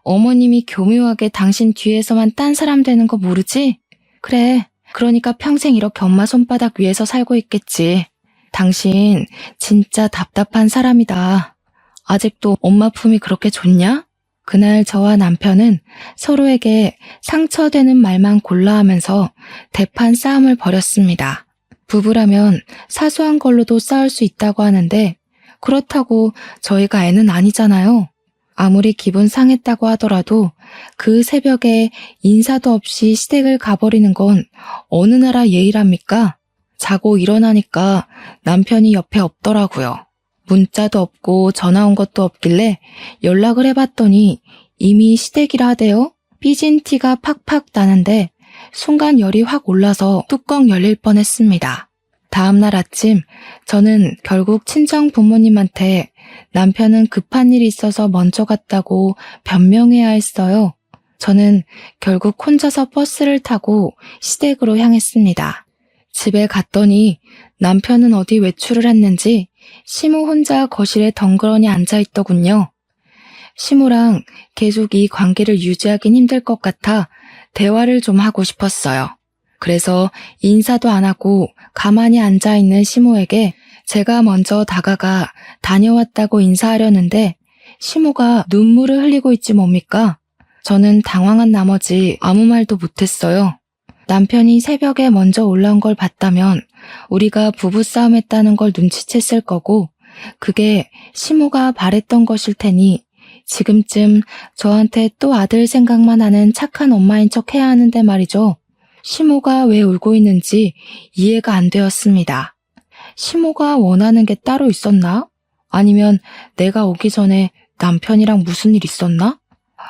[SPEAKER 1] 어머님이 교묘하게 당신 뒤에서만 딴 사람 되는 거 모르지? 그래, 그러니까 평생 이렇게 엄마 손바닥 위에서 살고 있겠지. 당신 진짜 답답한 사람이다. 아직도 엄마 품이 그렇게 좋냐? 그날 저와 남편은 서로에게 상처되는 말만 골라 하면서 대판 싸움을 벌였습니다. 부부라면 사소한 걸로도 싸울 수 있다고 하는데 그렇다고 저희가 애는 아니잖아요. 아무리 기분 상했다고 하더라도 그 새벽에 인사도 없이 시댁을 가버리는 건 어느 나라 예의랍니까? 자고 일어나니까 남편이 옆에 없더라고요. 문자도 없고 전화 온 것도 없길래 연락을 해봤더니 이미 시댁이라 하대요. 삐진 티가 팍팍 나는데 순간 열이 확 올라서 뚜껑 열릴 뻔했습니다. 다음날 아침 저는 결국 친정 부모님한테 남편은 급한 일이 있어서 먼저 갔다고 변명해야 했어요. 저는 결국 혼자서 버스를 타고 시댁으로 향했습니다. 집에 갔더니 남편은 어디 외출을 했는지 시모 혼자 거실에 덩그러니 앉아있더군요. 시모랑 계속 이 관계를 유지하긴 힘들 것 같아 대화를 좀 하고 싶었어요. 그래서 인사도 안 하고 가만히 앉아있는 시모에게 제가 먼저 다가가 다녀왔다고 인사하려는데 시모가 눈물을 흘리고 있지 뭡니까? 저는 당황한 나머지 아무 말도 못했어요. 남편이 새벽에 먼저 올라온 걸 봤다면 우리가 부부싸움 했다는 걸 눈치챘을 거고 그게 시모가 바랬던 것일 테니 지금쯤 저한테 또 아들 생각만 하는 착한 엄마인 척 해야 하는데 말이죠. 시모가 왜 울고 있는지 이해가 안 되었습니다. 시모가 원하는 게 따로 있었나? 아니면 내가 오기 전에 남편이랑 무슨 일 있었나?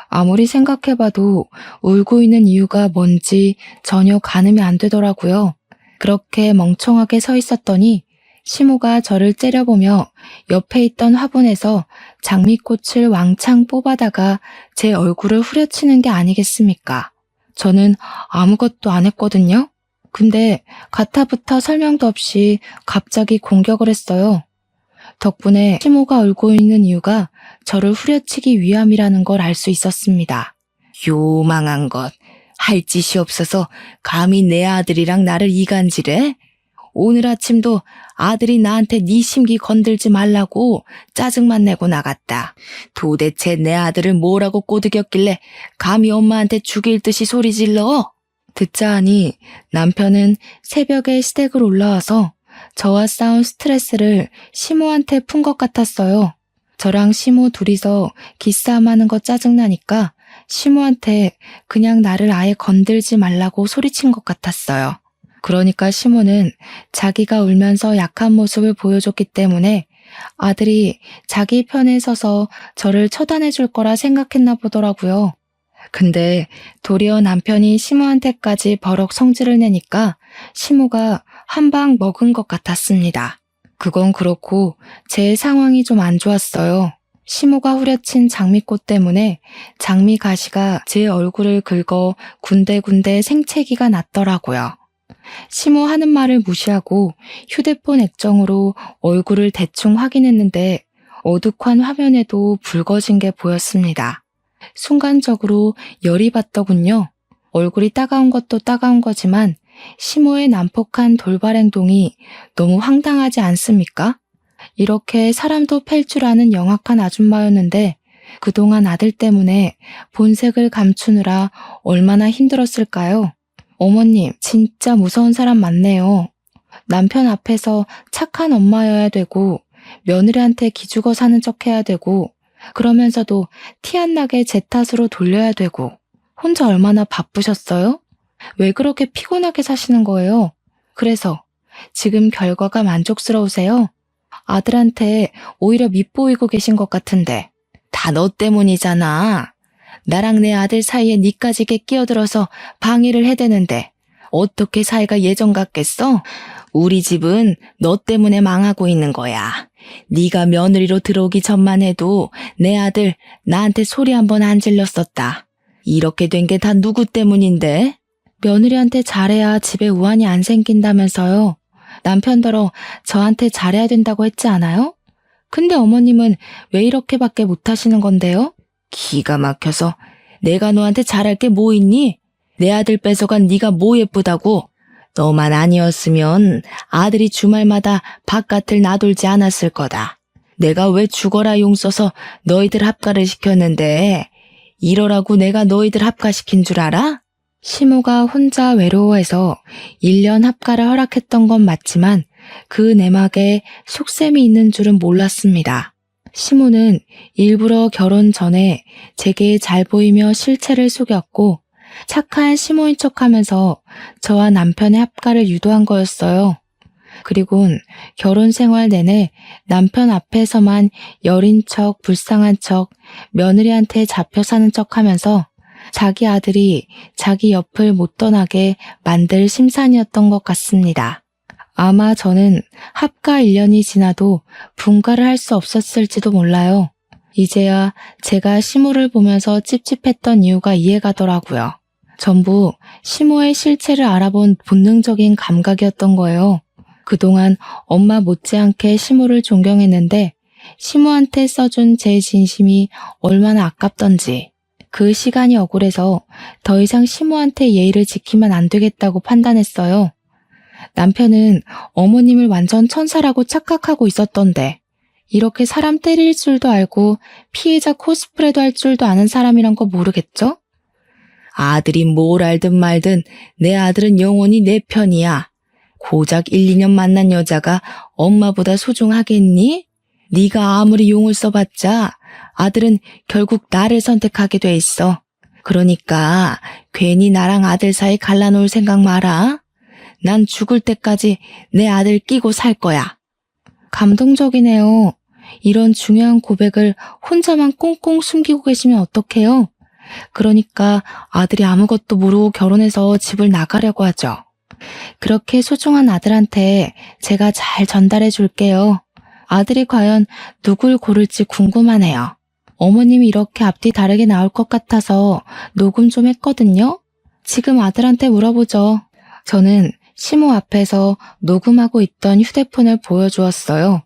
[SPEAKER 1] 아무리 생각해봐도 울고 있는 이유가 뭔지 전혀 가늠이 안 되더라고요. 그렇게 멍청하게 서 있었더니 시모가 저를 째려보며 옆에 있던 화분에서 장미꽃을 왕창 뽑아다가 제 얼굴을 후려치는 게 아니겠습니까? 저는 아무것도 안 했거든요. 근데 가타부터 설명도 없이 갑자기 공격을 했어요. 덕분에 시모가 울고 있는 이유가 저를 후려치기 위함이라는 걸 알 수 있었습니다. 요망한 것, 할 짓이 없어서 감히 내 아들이랑 나를 이간질해? 오늘 아침도 아들이 나한테 네 심기 건들지 말라고 짜증만 내고 나갔다. 도대체 내 아들을 뭐라고 꼬드겼길래 감히 엄마한테 죽일 듯이 소리 질러? 듣자 하니 남편은 새벽에 시댁을 올라와서 저와 싸운 스트레스를 시모한테 푼 것 같았어요. 저랑 시모 둘이서 기싸움하는 거 짜증나니까 시모한테 그냥 나를 아예 건들지 말라고 소리친 것 같았어요. 그러니까 시모는 자기가 울면서 약한 모습을 보여줬기 때문에 아들이 자기 편에 서서 저를 처단해 줄 거라 생각했나 보더라고요. 근데 도리어 남편이 시모한테까지 버럭 성질을 내니까 시모가 한 방 먹은 것 같았습니다. 그건 그렇고 제 상황이 좀 안 좋았어요. 시모가 후려친 장미꽃 때문에 장미 가시가 제 얼굴을 긁어 군데군데 생채기가 났더라고요. 시모 하는 말을 무시하고 휴대폰 액정으로 얼굴을 대충 확인했는데 어둑한 화면에도 붉어진 게 보였습니다. 순간적으로 열이 받더군요. 얼굴이 따가운 것도 따가운 거지만 시모의 난폭한 돌발 행동이 너무 황당하지 않습니까? 이렇게 사람도 팰 줄 아는 영악한 아줌마였는데 그동안 아들 때문에 본색을 감추느라 얼마나 힘들었을까요? 어머님, 진짜 무서운 사람 많네요. 남편 앞에서 착한 엄마여야 되고 며느리한테 기죽어 사는 척 해야 되고 그러면서도 티 안 나게 제 탓으로 돌려야 되고 혼자 얼마나 바쁘셨어요? 왜 그렇게 피곤하게 사시는 거예요? 그래서 지금 결과가 만족스러우세요? 아들한테 오히려 밉보이고 계신 것 같은데. 다 너 때문이잖아. 나랑 내 아들 사이에 니까지 끼어들어서 방해를 해대는데 어떻게 사이가 예전 같겠어? 우리 집은 너 때문에 망하고 있는 거야. 네가 며느리로 들어오기 전만 해도 내 아들 나한테 소리 한 번 안 질렀었다. 이렇게 된 게 다 누구 때문인데? 며느리한테 잘해야 집에 우환이 안 생긴다면서요. 남편더러 저한테 잘해야 된다고 했지 않아요? 근데 어머님은 왜 이렇게밖에 못하시는 건데요? 기가 막혀서 내가 너한테 잘할 게 뭐 있니? 내 아들 뺏어간 네가 뭐 예쁘다고? 너만 아니었으면 아들이 주말마다 바깥을 나돌지 않았을 거다. 내가 왜 죽어라 용 써서 너희들 합가를 시켰는데 이러라고 내가 너희들 합가시킨 줄 알아? 시모가 혼자 외로워해서 1년 합가를 허락했던 건 맞지만 그 내막에 속셈이 있는 줄은 몰랐습니다. 시모는 일부러 결혼 전에 제게 잘 보이며 실체를 속였고 착한 시모인 척하면서 저와 남편의 합가를 유도한 거였어요. 그리곤 결혼 생활 내내 남편 앞에서만 여린 척, 불쌍한 척, 며느리한테 잡혀 사는 척하면서 자기 아들이 자기 옆을 못 떠나게 만들 심산이었던 것 같습니다. 아마 저는 합가 1년이 지나도 분가를 할 수 없었을지도 몰라요. 이제야 제가 시모를 보면서 찝찝했던 이유가 이해가더라고요. 전부 시모의 실체를 알아본 본능적인 감각이었던 거예요. 그동안 엄마 못지않게 시모를 존경했는데 시모한테 써준 제 진심이 얼마나 아깝던지 그 시간이 억울해서 더 이상 시모한테 예의를 지키면 안 되겠다고 판단했어요. 남편은 어머님을 완전 천사라고 착각하고 있었던데 이렇게 사람 때릴 줄도 알고 피해자 코스프레도 할 줄도 아는 사람이란 거 모르겠죠? 아들이 뭘 알든 말든 내 아들은 영원히 내 편이야. 고작 1, 2년 만난 여자가 엄마보다 소중하겠니? 네가 아무리 용을 써봤자 아들은 결국 나를 선택하게 돼 있어. 그러니까 괜히 나랑 아들 사이 갈라놓을 생각 마라. 난 죽을 때까지 내 아들 끼고 살 거야. 감동적이네요. 이런 중요한 고백을 혼자만 꽁꽁 숨기고 계시면 어떡해요? 그러니까 아들이 아무것도 모르고 결혼해서 집을 나가려고 하죠. 그렇게 소중한 아들한테 제가 잘 전달해 줄게요. 아들이 과연 누굴 고를지 궁금하네요. 어머님이 이렇게 앞뒤 다르게 나올 것 같아서 녹음 좀 했거든요. 지금 아들한테 물어보죠. 저는 시모 앞에서 녹음하고 있던 휴대폰을 보여주었어요.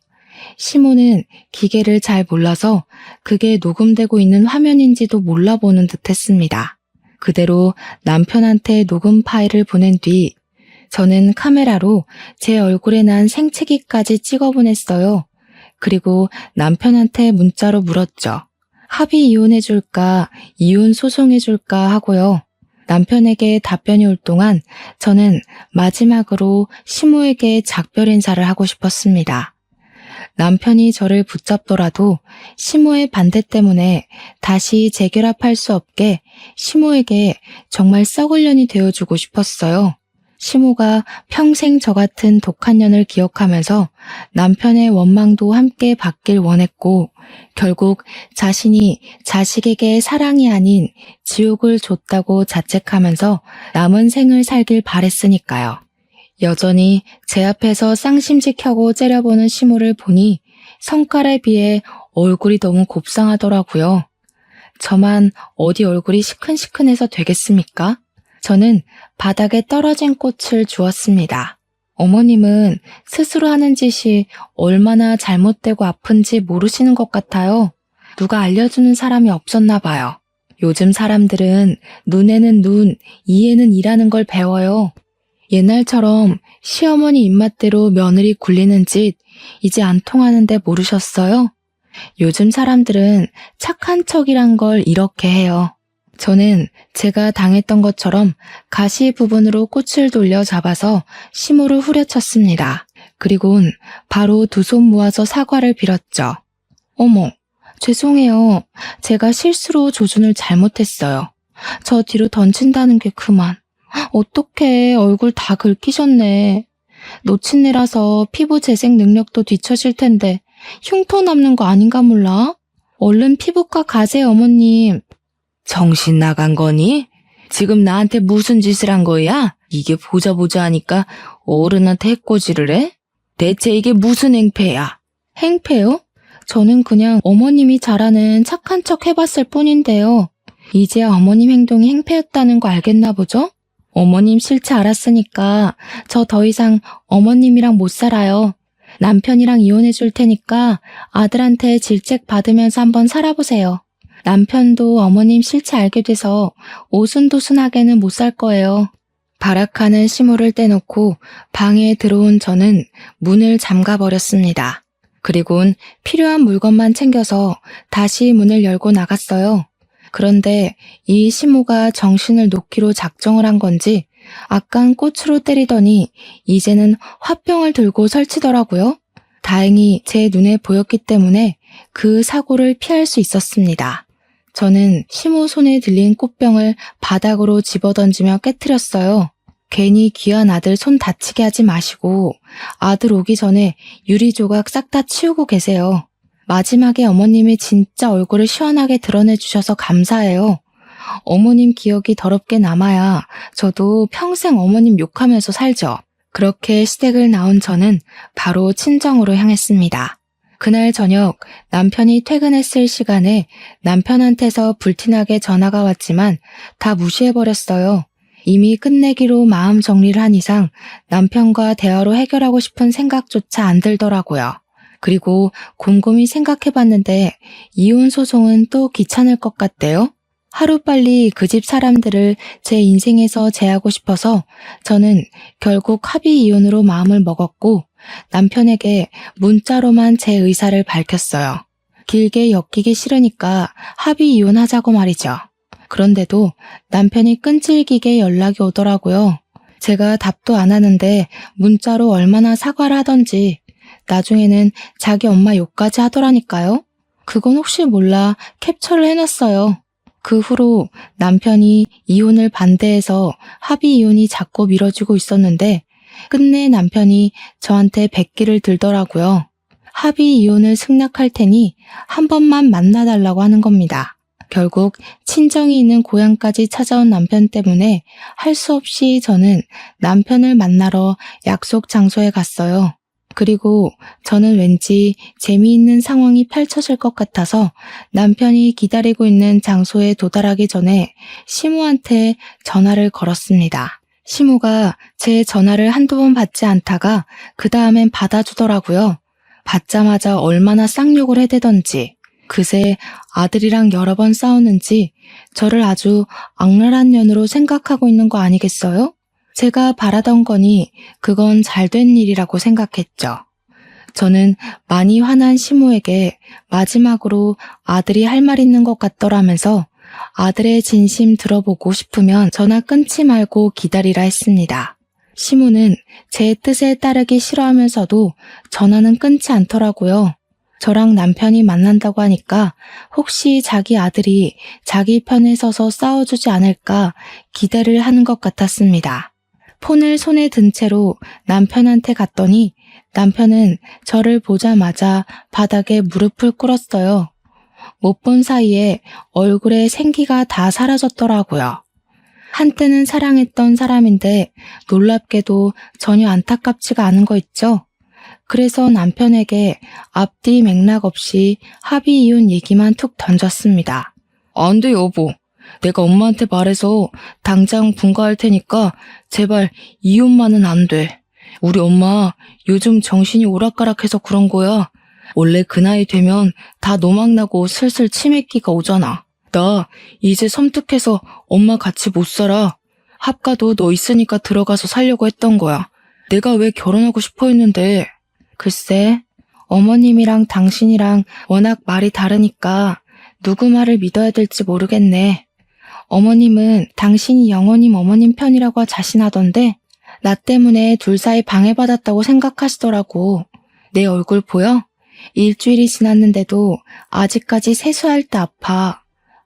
[SPEAKER 1] 시모는 기계를 잘 몰라서 그게 녹음되고 있는 화면인지도 몰라보는 듯 했습니다. 그대로 남편한테 녹음 파일을 보낸 뒤 저는 카메라로 제 얼굴에 난 생채기까지 찍어 보냈어요. 그리고 남편한테 문자로 물었죠. 합의 이혼해줄까, 이혼 소송해줄까 하고요. 남편에게 답변이 올 동안 저는 마지막으로 시모에게 작별 인사를 하고 싶었습니다. 남편이 저를 붙잡더라도 시모의 반대 때문에 다시 재결합할 수 없게 시모에게 정말 썩을 년이 되어주고 싶었어요. 시모가 평생 저 같은 독한 년을 기억하면서 남편의 원망도 함께 받길 원했고 결국 자신이 자식에게 사랑이 아닌 지옥을 줬다고 자책하면서 남은 생을 살길 바랬으니까요. 여전히 제 앞에서 쌍심지 켜고 째려보는 시모를 보니 성깔에 비해 얼굴이 너무 곱상하더라고요. 저만 어디 얼굴이 시큰시큰해서 되겠습니까? 저는 바닥에 떨어진 꽃을 주었습니다. 어머님은 스스로 하는 짓이 얼마나 잘못되고 아픈지 모르시는 것 같아요. 누가 알려주는 사람이 없었나 봐요. 요즘 사람들은 눈에는 눈, 이에는 이라는 걸 배워요. 옛날처럼 시어머니 입맛대로 며느리 굴리는 짓 이제 안 통하는데 모르셨어요? 요즘 사람들은 착한 척이란 걸 이렇게 해요. 저는 제가 당했던 것처럼 가시 부분으로 꽃을 돌려 잡아서 시모를 후려쳤습니다. 그리곤 바로 두 손 모아서 사과를 빌었죠. 어머, 죄송해요. 제가 실수로 조준을 잘못했어요. 저 뒤로 던진다는 게 그만. 어떡해, 얼굴 다 긁히셨네. 노친내라서 피부 재생 능력도 뒤처질 텐데 흉터 남는 거 아닌가 몰라? 얼른 피부과 가세요, 어머님. 정신 나간 거니? 지금 나한테 무슨 짓을 한 거야? 이게 보자 하니까 어른한테 해코지를 해? 대체 이게 무슨 행패야? 행패요? 저는 그냥 어머님이 잘하는 착한 척 해봤을 뿐인데요. 이제야 어머님 행동이 행패였다는 거 알겠나 보죠? 어머님 실체 알았으니까 저 더 이상 어머님이랑 못 살아요. 남편이랑 이혼해 줄 테니까 아들한테 질책 받으면서 한번 살아보세요. 남편도 어머님 실체 알게 돼서 오순도순하게는 못 살 거예요. 발악하는 시모를 떼놓고 방에 들어온 저는 문을 잠가버렸습니다. 그리곤 필요한 물건만 챙겨서 다시 문을 열고 나갔어요. 그런데 이 시모가 정신을 놓기로 작정을 한 건지 아깐 꽃으로 때리더니 이제는 화병을 들고 설치더라고요. 다행히 제 눈에 보였기 때문에 그 사고를 피할 수 있었습니다. 저는 시모 손에 들린 꽃병을 바닥으로 집어던지며 깨트렸어요. 괜히 귀한 아들 손 다치게 하지 마시고 아들 오기 전에 유리 조각 싹 다 치우고 계세요. 마지막에 어머님이 진짜 얼굴을 시원하게 드러내주셔서 감사해요. 어머님 기억이 더럽게 남아야 저도 평생 어머님 욕하면서 살죠. 그렇게 시댁을 나온 저는 바로 친정으로 향했습니다. 그날 저녁 남편이 퇴근했을 시간에 남편한테서 불티나게 전화가 왔지만 다 무시해버렸어요. 이미 끝내기로 마음 정리를 한 이상 남편과 대화로 해결하고 싶은 생각조차 안 들더라고요. 그리고 곰곰이 생각해봤는데 이혼 소송은 또 귀찮을 것 같대요. 하루빨리 그 집 사람들을 제 인생에서 제하고 싶어서 저는 결국 합의 이혼으로 마음을 먹었고 남편에게 문자로만 제 의사를 밝혔어요. 길게 엮이기 싫으니까 합의 이혼하자고 말이죠. 그런데도 남편이 끈질기게 연락이 오더라고요. 제가 답도 안 하는데 문자로 얼마나 사과를 하던지 나중에는 자기 엄마 욕까지 하더라니까요. 그건 혹시 몰라 캡처를 해놨어요. 그 후로 남편이 이혼을 반대해서 합의 이혼이 자꾸 미뤄지고 있었는데 끝내 남편이 저한테 백기를 들더라고요. 합의 이혼을 승낙할 테니 한 번만 만나달라고 하는 겁니다. 결국 친정이 있는 고향까지 찾아온 남편 때문에 할 수 없이 저는 남편을 만나러 약속 장소에 갔어요. 그리고 저는 왠지 재미있는 상황이 펼쳐질 것 같아서 남편이 기다리고 있는 장소에 도달하기 전에 시모한테 전화를 걸었습니다. 시모가 제 전화를 한두 번 받지 않다가 그 다음엔 받아주더라고요. 받자마자 얼마나 쌍욕을 해대던지 그새 아들이랑 여러 번 싸웠는지 저를 아주 악랄한 년으로 생각하고 있는 거 아니겠어요? 제가 바라던 거니 그건 잘된 일이라고 생각했죠. 저는 많이 화난 시모에게 마지막으로 아들이 할 말 있는 것 같더라면서 아들의 진심 들어보고 싶으면 전화 끊지 말고 기다리라 했습니다. 시모는 제 뜻에 따르기 싫어하면서도 전화는 끊지 않더라고요. 저랑 남편이 만난다고 하니까 혹시 자기 아들이 자기 편에 서서 싸워주지 않을까 기대를 하는 것 같았습니다. 폰을 손에 든 채로 남편한테 갔더니 남편은 저를 보자마자 바닥에 무릎을 꿇었어요. 못 본 사이에 얼굴에 생기가 다 사라졌더라고요. 한때는 사랑했던 사람인데 놀랍게도 전혀 안타깝지가 않은 거 있죠? 그래서 남편에게 앞뒤 맥락 없이 합의 이혼 얘기만 툭 던졌습니다. 안 돼, 여보. 내가 엄마한테 말해서 당장 분가할 테니까 제발 이혼만은 안 돼. 우리 엄마 요즘 정신이 오락가락해서 그런 거야. 원래 그 나이 되면 다 노망나고 슬슬 치매기가 오잖아. 나 이제 섬뜩해서 엄마 같이 못 살아. 합가도 너 있으니까 들어가서 살려고 했던 거야. 내가 왜 결혼하고 싶어 했는데. 글쎄, 어머님이랑 당신이랑 워낙 말이 다르니까 누구 말을 믿어야 될지 모르겠네. 어머님은 당신이 영호님 어머님 편이라고 자신하던데 나 때문에 둘 사이 방해받았다고 생각하시더라고. 내 얼굴 보여? 일주일이 지났는데도 아직까지 세수할 때 아파.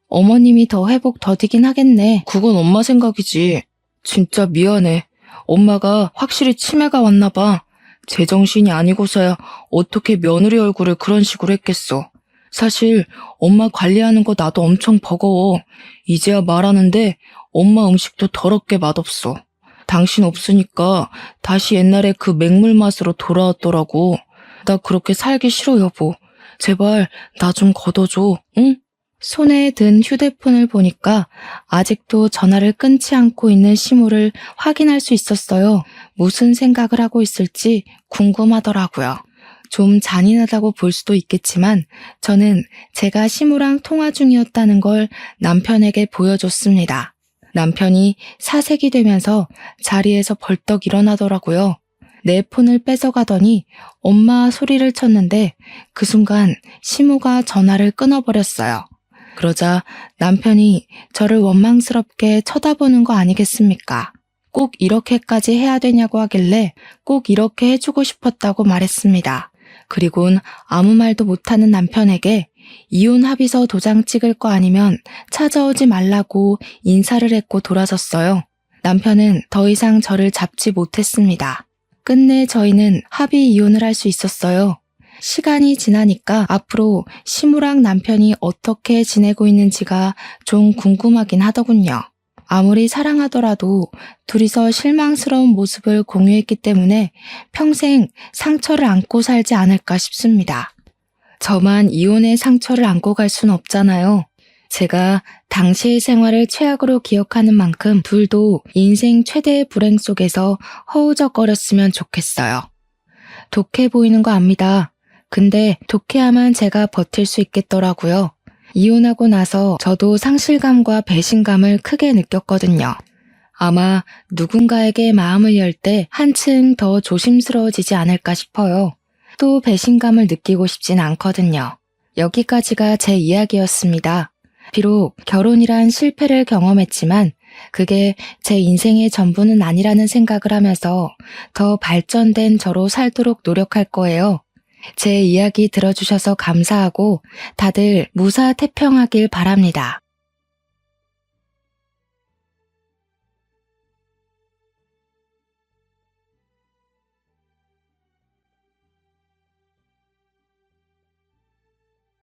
[SPEAKER 1] 어머님이 더 회복 더디긴 하겠네. 그건 엄마 생각이지. 진짜 미안해. 엄마가 확실히 치매가 왔나 봐. 제정신이 아니고서야 어떻게 며느리 얼굴을 그런 식으로 했겠어. 사실 엄마 관리하는 거 나도 엄청 버거워. 이제야 말하는데 엄마 음식도 더럽게 맛없어. 당신 없으니까 다시 옛날에 그 맹물 맛으로 돌아왔더라고. 나 그렇게 살기 싫어, 여보. 제발 나 좀 걷어줘, 응? 손에 든 휴대폰을 보니까 아직도 전화를 끊지 않고 있는 시무를 확인할 수 있었어요. 무슨 생각을 하고 있을지 궁금하더라고요. 좀 잔인하다고 볼 수도 있겠지만 저는 제가 시무랑 통화 중이었다는 걸 남편에게 보여줬습니다. 남편이 사색이 되면서 자리에서 벌떡 일어나더라고요. 내 폰을 뺏어가더니 엄마 소리를 쳤는데 그 순간 시무가 전화를 끊어버렸어요. 그러자 남편이 저를 원망스럽게 쳐다보는 거 아니겠습니까? 꼭 이렇게까지 해야 되냐고 하길래 꼭 이렇게 해주고 싶었다고 말했습니다. 그리곤 아무 말도 못하는 남편에게 이혼 합의서 도장 찍을 거 아니면 찾아오지 말라고 인사를 했고 돌아섰어요. 남편은 더 이상 저를 잡지 못했습니다. 끝내 저희는 합의 이혼을 할 수 있었어요. 시간이 지나니까 앞으로 시무랑 남편이 어떻게 지내고 있는지가 좀 궁금하긴 하더군요. 아무리 사랑하더라도 둘이서 실망스러운 모습을 공유했기 때문에 평생 상처를 안고 살지 않을까 싶습니다. 저만 이혼의 상처를 안고 갈 순 없잖아요. 제가 당시의 생활을 최악으로 기억하는 만큼 둘도 인생 최대의 불행 속에서 허우적거렸으면 좋겠어요. 독해 보이는 거 압니다. 근데 독해야만 제가 버틸 수 있겠더라고요. 이혼하고 나서 저도 상실감과 배신감을 크게 느꼈거든요. 아마 누군가에게 마음을 열 때 한층 더 조심스러워지지 않을까 싶어요. 또 배신감을 느끼고 싶진 않거든요. 여기까지가 제 이야기였습니다. 비록 결혼이란 실패를 경험했지만 그게 제 인생의 전부는 아니라는 생각을 하면서 더 발전된 저로 살도록 노력할 거예요. 제 이야기 들어주셔서 감사하고 다들 무사태평하길 바랍니다.